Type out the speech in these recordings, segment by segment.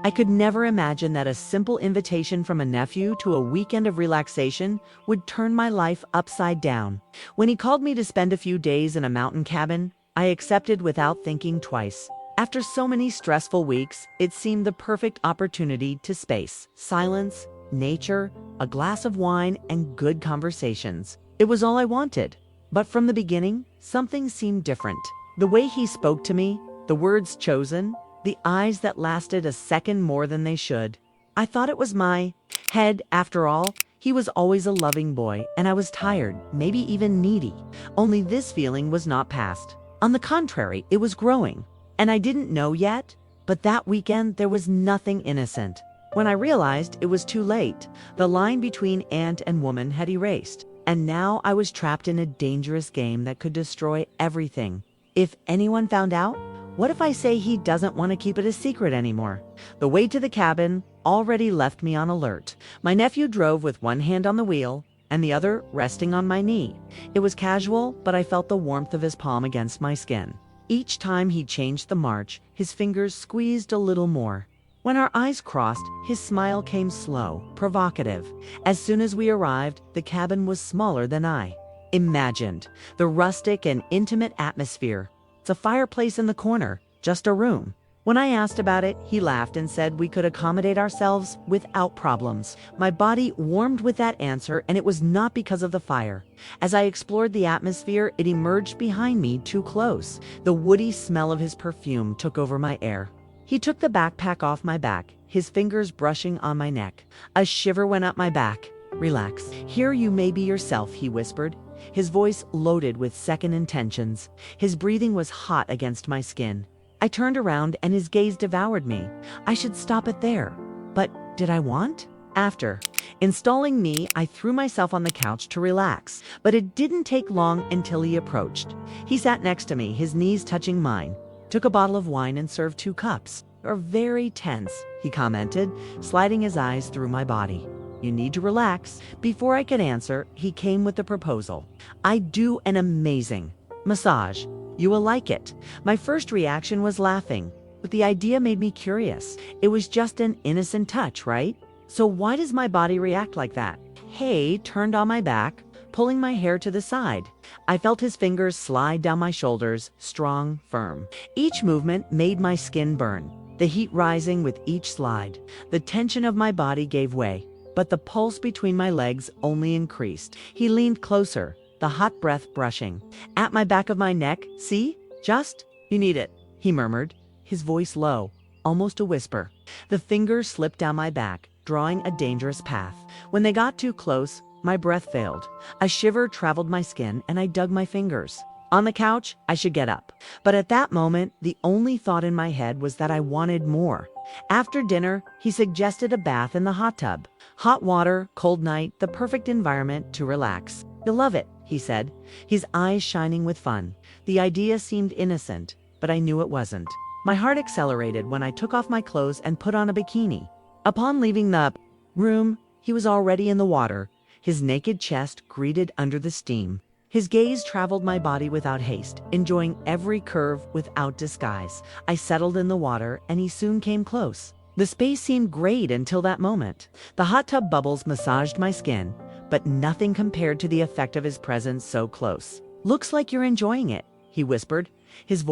I could never imagine that a simple invitation from a nephew to a weekend of relaxation would turn my life upside down. When he called me to spend a few days in a mountain cabin, I accepted without thinking twice. After so many stressful weeks, it seemed the perfect opportunity to space, silence, nature, a glass of wine, and good conversations. It was all I wanted. But from the beginning, something seemed different. The way he spoke to me, the words chosen, the eyes that lasted a second more than they should. I thought it was my head. After all, he was always a loving boy, and I was tired, maybe even needy. Only this feeling was not past. On the contrary, it was growing. And I didn't know yet, but that weekend there was nothing innocent. When I realized it was too late, the line between ant and woman had erased, and now I was trapped in a dangerous game that could destroy everything. If anyone found out, what if I say he doesn't want to keep it a secret anymore? The way to the cabin already left me on alert. My nephew drove with one hand on the wheel and the other resting on my knee. It was casual, but I felt the warmth of his palm against my skin. Each time he changed the march, his fingers squeezed a little more. When our eyes crossed, his smile came slow, provocative. As soon as we arrived, the cabin was smaller than I imagined. The rustic and intimate atmosphere. It's a fireplace in the corner, just a room. When I asked about it, he laughed and said we could accommodate ourselves without problems. My body warmed with that answer, and it was not because of the fire. As I explored the atmosphere, it emerged behind me too close. The woody smell of his perfume took over my air. He took the backpack off my back, his fingers brushing on my neck. A shiver went up my back. Relax. Here you may be yourself, he whispered, his voice loaded with second intentions. His breathing was hot against my skin. I turned around and his gaze devoured me. I should stop it there. But did I want? After installing me, I threw myself on the couch to relax. But it didn't take long until he approached. He sat next to me, his knees touching mine, took a bottle of wine and served 2 cups. You're very tense, he commented, sliding his eyes through my body. You need to relax. Before I could answer, he came with the proposal. I do an amazing massage. You will like it. My first reaction was laughing, but the idea made me curious. It was just an innocent touch, right? So why does my body react like that? He turned on my back, pulling my hair to the side. I felt his fingers slide down my shoulders, strong, firm. Each movement made my skin burn, the heat rising with each slide. The tension of my body gave way, but the pulse between my legs only increased. He leaned closer, the hot breath brushing at my back of my neck. See? Just? You need it, he murmured, his voice low, almost a whisper. The fingers slipped down my back, drawing a dangerous path. When they got too close, my breath failed. A shiver traveled my skin and I dug my fingers. On the couch, I should get up. But at that moment, the only thought in my head was that I wanted more. After dinner, he suggested a bath in the hot tub. Hot water, cold night, the perfect environment to relax. You'll love it, he said, his eyes shining with fun. The idea seemed innocent, but I knew it wasn't. My heart accelerated when I took off my clothes and put on a bikini. Upon leaving the room, he was already in the water, his naked chest greeted under the steam. His gaze traveled my body without haste, enjoying every curve without disguise. I settled in the water, and he soon came close. The space seemed great until that moment. The hot tub bubbles massaged my skin, but nothing compared to the effect of his presence so close. Looks like you're enjoying it, he whispered, his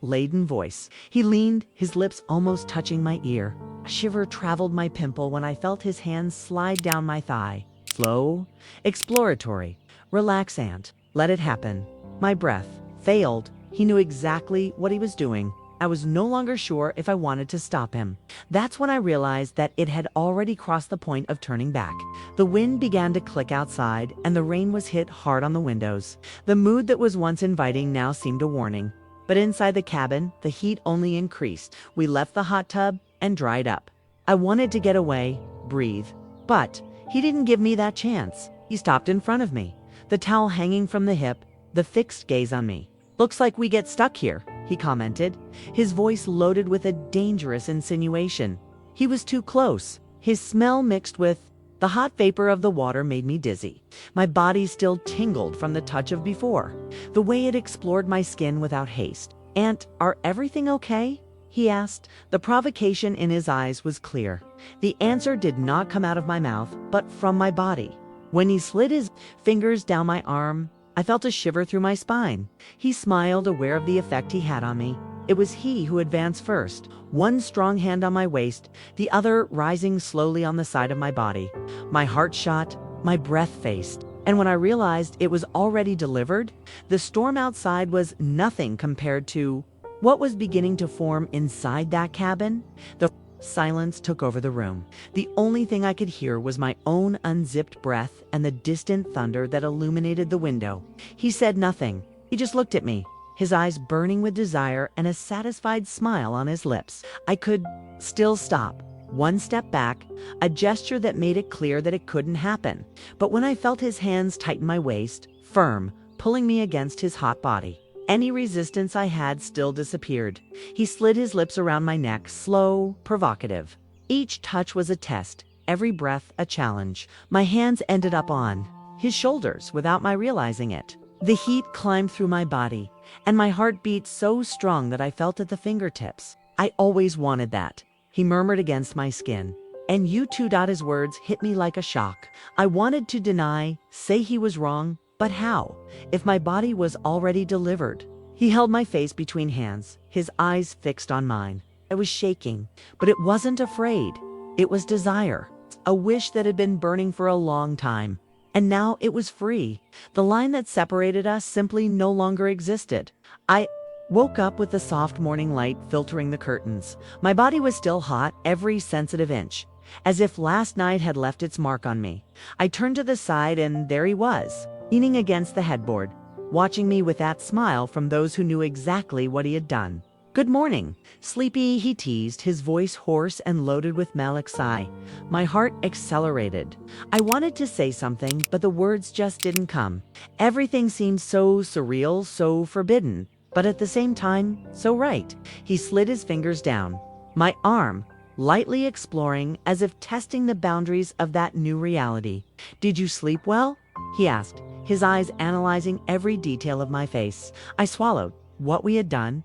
laden voice. He leaned, his lips almost touching my ear. A shiver traveled my pimple when I felt his hands slide down my thigh. Slow, exploratory, relaxant. Let it happen. My breath failed. He knew exactly what he was doing. I was no longer sure if I wanted to stop him. That's when I realized that it had already crossed the point of turning back. The wind began to click outside, and the rain was hit hard on the windows. The mood that was once inviting now seemed a warning. But inside the cabin, the heat only increased. We left the hot tub and dried up. I wanted to get away, breathe. But he didn't give me that chance. He stopped in front of me, the towel hanging from the hip, the fixed gaze on me. Looks like we get stuck here, he commented, his voice loaded with a dangerous insinuation. He was too close. His smell mixed with the hot vapor of the water made me dizzy. My body still tingled from the touch of before, the way it explored my skin without haste. Aunt, are everything okay? he asked. The provocation in his eyes was clear. The answer did not come out of my mouth, but from my body. When he slid his fingers down my arm, I felt a shiver through my spine. He smiled, aware of the effect he had on me. It was he who advanced first, one strong hand on my waist, the other rising slowly on the side of my body. My heart shot, my breath faced, and when I realized it was already delivered, the storm outside was nothing compared to what was beginning to form inside that cabin. The silence took over the room. The only thing I could hear was my own unzipped breath and the distant thunder that illuminated the window. He said nothing. He just looked at me, his eyes burning with desire and a satisfied smile on his lips. I could still stop. One step back, a gesture that made it clear that it couldn't happen. But when I felt his hands tighten my waist, firm, pulling me against his hot body, any resistance I had still disappeared. He slid his lips around my neck, slow, provocative. Each touch was a test, every breath a challenge. My hands ended up on his shoulders without my realizing it. The heat climbed through my body, and my heart beat so strong that I felt at the fingertips. I always wanted that, he murmured against my skin. And you too. His words hit me like a shock. I wanted to deny, say he was wrong, but how, if my body was already delivered? He held my face between hands, his eyes fixed on mine. I was shaking, but it wasn't afraid. It was desire, a wish that had been burning for a long time. And now it was free. The line that separated us simply no longer existed. I woke up with the soft morning light filtering the curtains. My body was still hot, every sensitive inch, as if last night had left its mark on me. I turned to the side and there he was, leaning against the headboard, watching me with that smile from those who knew exactly what he had done. "Good morning, sleepy," he teased, his voice hoarse and loaded with malixi. My heart accelerated. I wanted to say something, but the words just didn't come. Everything seemed so surreal, so forbidden, but at the same time, so right. He slid his fingers down my arm, lightly exploring, as if testing the boundaries of that new reality. "Did you sleep well?" he asked, his eyes analyzing every detail of my face. I swallowed. What we had done, ...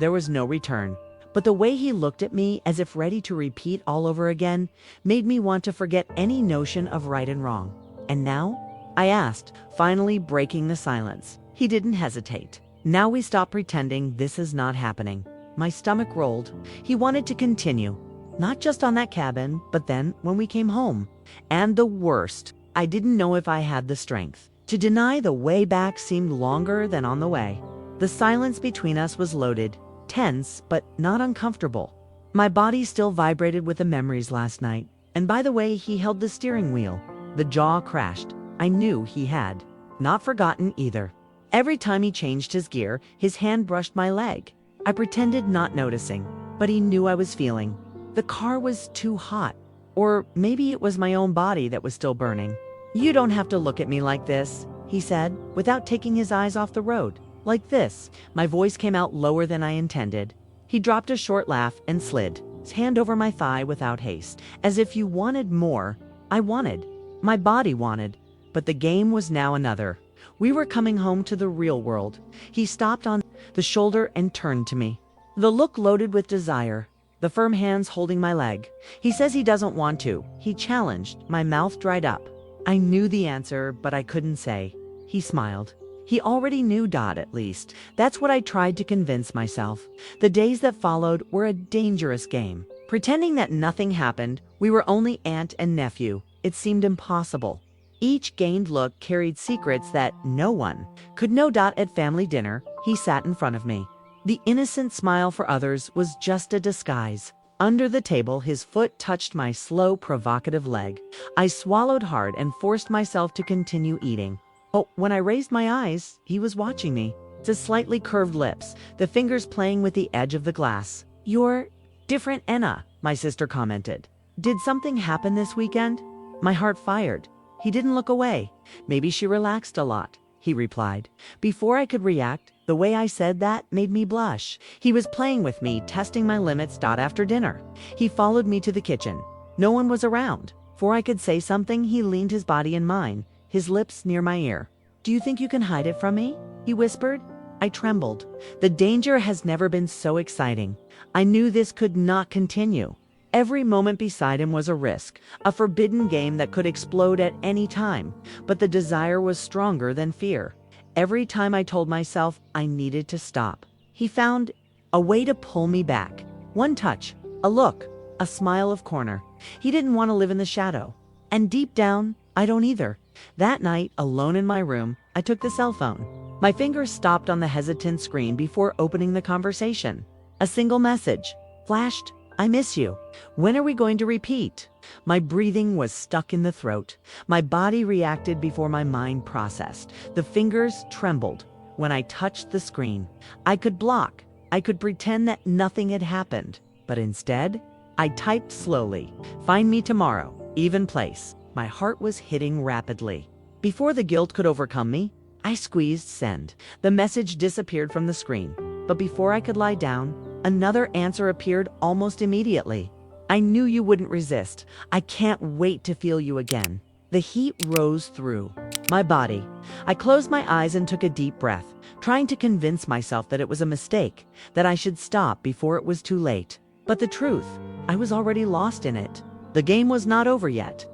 There was no return. But the way he looked at me, as if ready to repeat all over again, made me want to forget any notion of right and wrong. "And now?" I asked, finally breaking the silence. He didn't hesitate. "Now we stop pretending this is not happening." My stomach rolled. He wanted to continue, not just on that cabin, but then when we came home. And the worst, I didn't know if I had the strength. To deny the way back seemed longer than on the way. The silence between us was loaded, tense, but not uncomfortable. My body still vibrated with the memories last night. And by the way he held the steering wheel, the jaw crashed. I knew he had not forgotten either. Every time he changed his gear, his hand brushed my leg. I pretended not noticing, but he knew I was feeling. The car was too hot. Or maybe it was my own body that was still burning. "You don't have to look at me like this," he said, without taking his eyes off the road. "Like this." My voice came out lower than I intended. He dropped a short laugh and slid his hand over my thigh without haste. "As if you wanted more." I wanted. My body wanted. But the game was now another. We were coming home to the real world. He stopped on the shoulder and turned to me, the look loaded with desire, the firm hands holding my leg. "He says he doesn't want to," he challenged. My mouth dried up. I knew the answer, but I couldn't say. He smiled. He already knew, at least. That's what I tried to convince myself. The days that followed were a dangerous game. Pretending that nothing happened, we were only aunt and nephew. It seemed impossible. Each gained look carried secrets that no one could know. At family dinner, he sat in front of me. The innocent smile for others was just a disguise. Under the table, his foot touched my slow, provocative leg. I swallowed hard and forced myself to continue eating. Oh, when I raised my eyes, he was watching me. His slightly curved lips, the fingers playing with the edge of the glass. "You're different, Anna," my sister commented. "Did something happen this weekend?" My heart fired. He didn't look away. "Maybe she relaxed a lot," he replied. Before I could react, the way I said that made me blush. He was playing with me, testing my limits. After dinner, he followed me to the kitchen. No one was around. Before I could say something, he leaned his body in mine, his lips near my ear. "Do you think you can hide it from me?" he whispered. I trembled. The danger has never been so exciting. I knew this could not continue. Every moment beside him was a risk, a forbidden game that could explode at any time, but the desire was stronger than fear. Every time I told myself I needed to stop, he found a way to pull me back. One touch, a look, a smile of corner. He didn't want to live in the shadow. And deep down, I don't either. That night, alone in my room, I took the cell phone. My fingers stopped on the hesitant screen before opening the conversation. A single message flashed. I miss you. When are we going to repeat? My breathing was stuck in the throat. My body reacted before my mind processed. The fingers trembled when I touched the screen. I could block. I could pretend that nothing had happened. But instead, I typed slowly. Find me tomorrow. Even place. My heart was hitting rapidly. Before the guilt could overcome me, I squeezed send. The message disappeared from the screen. But before I could lie down, another answer appeared almost immediately. I knew you wouldn't resist. I can't wait to feel you again. The heat rose through my body. I closed my eyes and took a deep breath, trying to convince myself that it was a mistake, that I should stop before it was too late. But the truth, I was already lost in it. The game was not over yet.